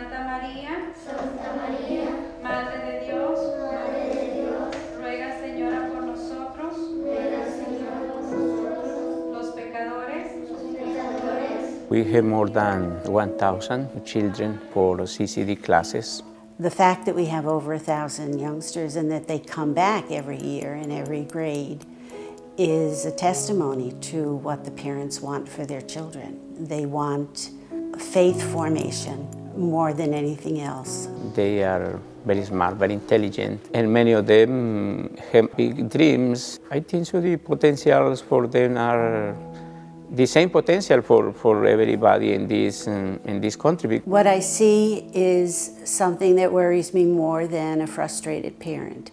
Santa María, Madre de Dios, ruega, Señora, por nosotros, los pecadores. We have more than 1,000 children for CCD classes. The fact that we have over 1,000 youngsters and that they come back every year in every grade is a testimony to what the parents want for their children. They want faith formation more than anything else. They are very smart, very intelligent, and many of them have big dreams. I think so the potentials for them are the same potential for everybody in this country. What I see is something that worries me more than a frustrated parent.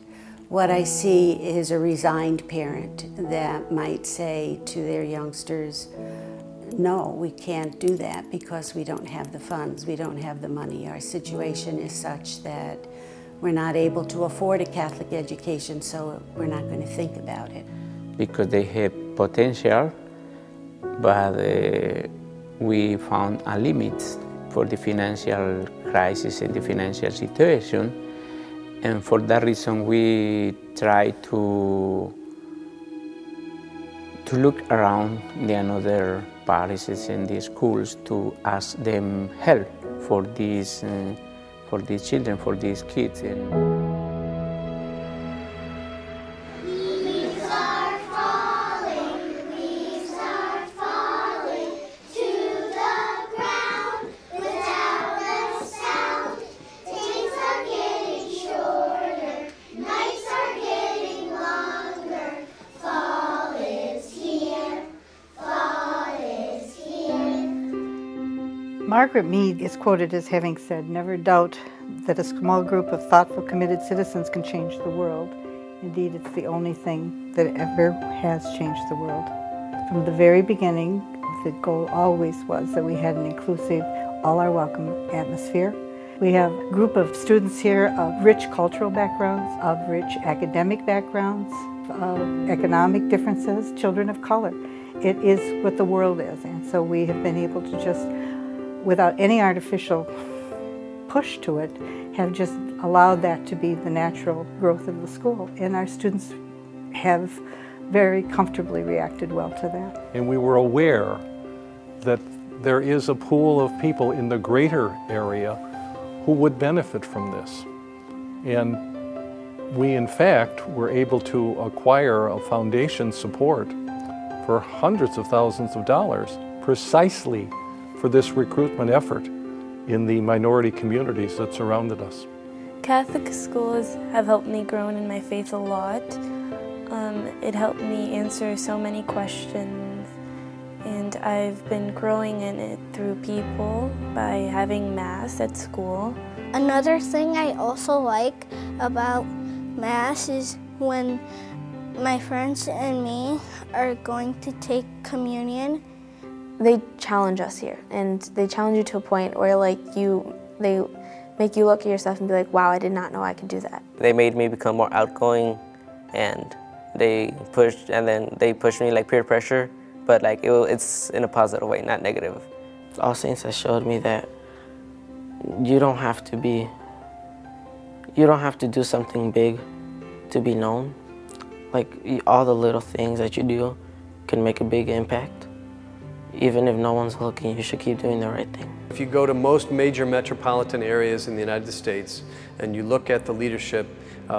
What I see is a resigned parent that might say to their youngsters, no, we can't do that because we don't have the funds, we don't have the money. Our situation is such that we're not able to afford a Catholic education, so we're not going to think about it. Because they have potential, but we found a limit for the financial crisis and the financial situation. And for that reason, we try to look around the other parishes and the schools to ask them help for these children, for these kids. Margaret Mead is quoted as having said, "Never doubt that a small group of thoughtful, committed citizens can change the world. Indeed, it's the only thing that ever has changed the world." From the very beginning, the goal always was that we had an inclusive, all are welcome atmosphere. We have a group of students here of rich cultural backgrounds, of rich academic backgrounds, of economic differences, children of color. It is what the world is, and so we have been able to just, without any artificial push to it, have just allowed that to be the natural growth of the school. And our students have very comfortably reacted well to that. And we were aware that there is a pool of people in the greater area who would benefit from this. And we, in fact, were able to acquire a foundation support for hundreds of thousands of dollars precisely for this recruitment effort in the minority communities that surrounded us. Catholic schools have helped me grow in my faith a lot. It helped me answer so many questions, and I've been growing in it through people by having Mass at school. Another thing I also like about Mass is when my friends and me are going to take communion. They challenge us here, and they challenge you to a point where they make you look at yourself and be like, wow, I did not know I could do that. They made me become more outgoing, and they pushed me like peer pressure, but it's in a positive way, not negative. All Saints has showed me that you don't have to do something big to be known. Like, all the little things that you do can make a big impact. Even if no one's looking, you should keep doing the right thing. If you go to most major metropolitan areas in the United States and you look at the leadership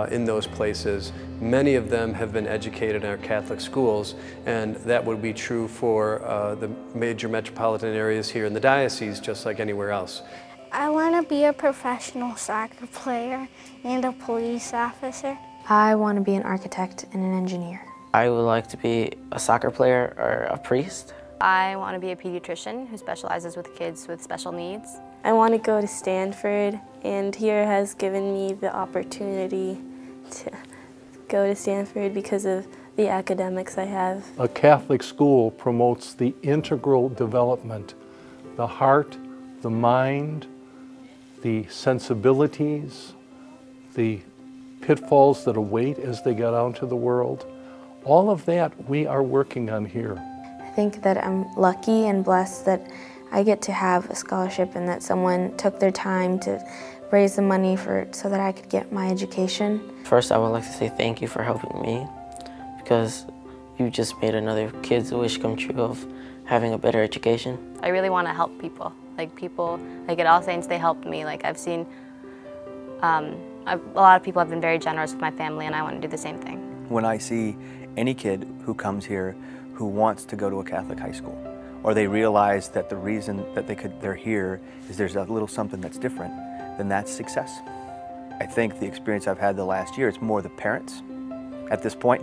in those places, many of them have been educated in our Catholic schools, and that would be true for the major metropolitan areas here in the diocese, just like anywhere else. I want to be a professional soccer player and a police officer. I want to be an architect and an engineer. I would like to be a soccer player or a priest. I want to be a pediatrician who specializes with kids with special needs. I want to go to Stanford, and here has given me the opportunity to go to Stanford because of the academics I have. A Catholic school promotes the integral development, the heart, the mind, the sensibilities, the pitfalls that await as they get out into the world. All of that we are working on here. I think that I'm lucky and blessed that I get to have a scholarship and that someone took their time to raise the money so that I could get my education. First, I would like to say thank you for helping me, because you just made another kid's wish come true of having a better education. I really want to help people. Like at All Saints, they helped me. Like I've seen a lot of people have been very generous with my family, and I want to do the same thing. When I see any kid who comes here who wants to go to a Catholic high school, or they realize that the reason that they're here is there's a little something that's different, then that's success. I think the experience I've had the last year, it's more the parents at this point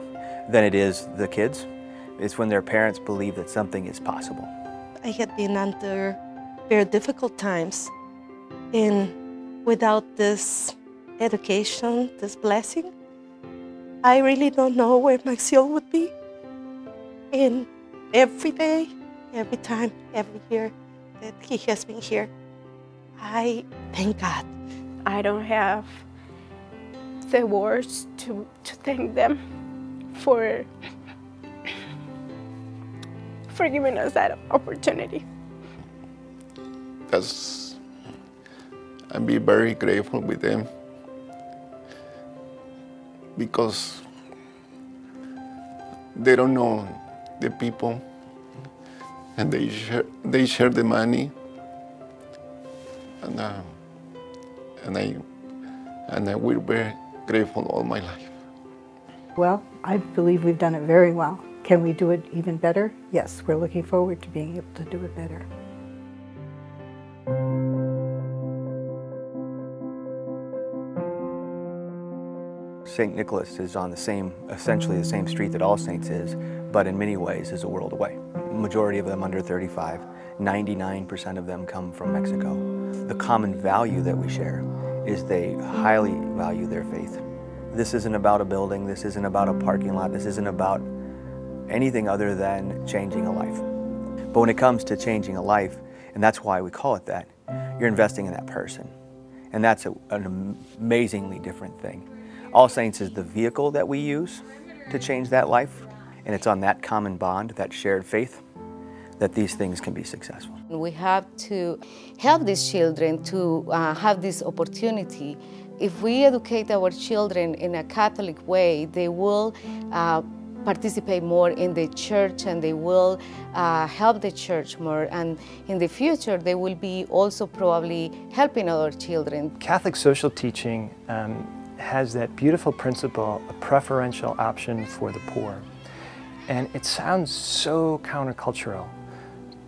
than it is the kids. It's when their parents believe that something is possible. I had been under very difficult times, and without this education, this blessing, I really don't know where Maxiel would be. And every day, every time, every year that he has been here, I thank God. I don't have the words to thank them for giving us that opportunity. I'm be very grateful with them, because they don't know the people, and they share the money, and I will be grateful all my life. Well, I believe we've done it very well. Can we do it even better? Yes, we're looking forward to being able to do it better. St. Nicholas is on essentially the same street that All Saints is, but in many ways is a world away. Majority of them under 35, 99% of them come from Mexico. The common value that we share is they highly value their faith. This isn't about a building, this isn't about a parking lot, this isn't about anything other than changing a life. But when it comes to changing a life, and that's why we call it that, you're investing in that person. And that's an amazingly different thing. All Saints is the vehicle that we use to change that life, and it's on that common bond, that shared faith, that these things can be successful. We have to help these children to have this opportunity. If we educate our children in a Catholic way, they will participate more in the church, and they will help the church more, and in the future they will be also probably helping other children. Catholic social teaching has that beautiful principle, a preferential option for the poor. And it sounds so countercultural,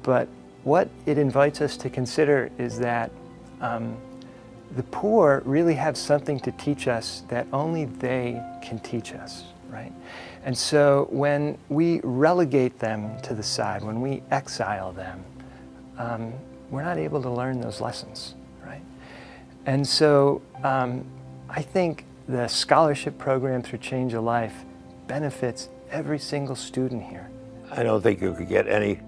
but what it invites us to consider is that the poor really have something to teach us that only they can teach us, right? And so when we relegate them to the side, when we exile them, we're not able to learn those lessons, right? And so I think the scholarship program through Change a Life benefits every single student here. I don't think you could get any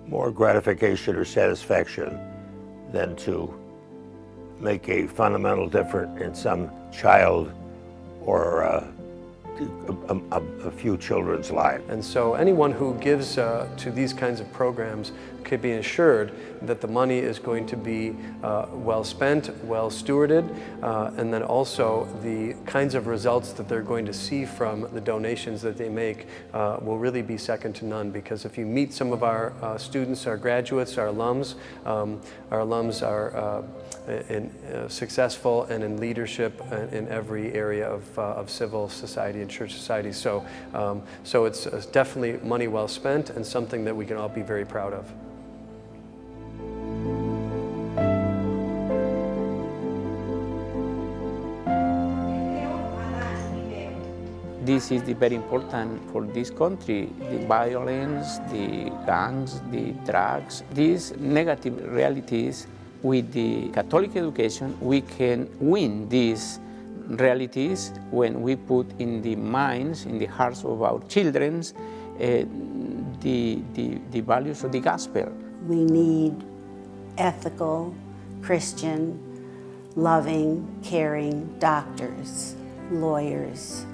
more gratification or satisfaction than to make a fundamental difference in some child or a few children's lives. And so anyone who gives to these kinds of programs can be assured that the money is going to be well spent, well stewarded, and then also the kinds of results that they're going to see from the donations that they make will really be second to none. Because if you meet some of our students, our graduates, our alums are successful and in leadership in every area of civil society and church society. So, so it's definitely money well spent, and something that we can all be very proud of. This is very important for this country. The violence, the gangs, the drugs, these negative realities. With the Catholic education, we can win these realities when we put in the minds, in the hearts of our children, the values of the gospel. We need ethical, Christian, loving, caring doctors, lawyers,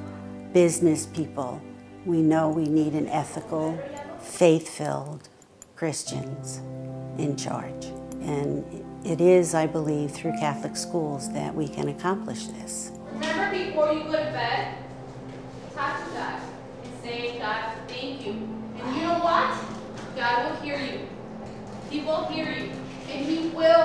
business people. We know we need an ethical, faith-filled, Christians in charge. And it is, I believe, through Catholic schools that we can accomplish this. Remember, before you go to bed, talk to God and say, God, thank you. And you know what? God will hear you. He will hear you. And He will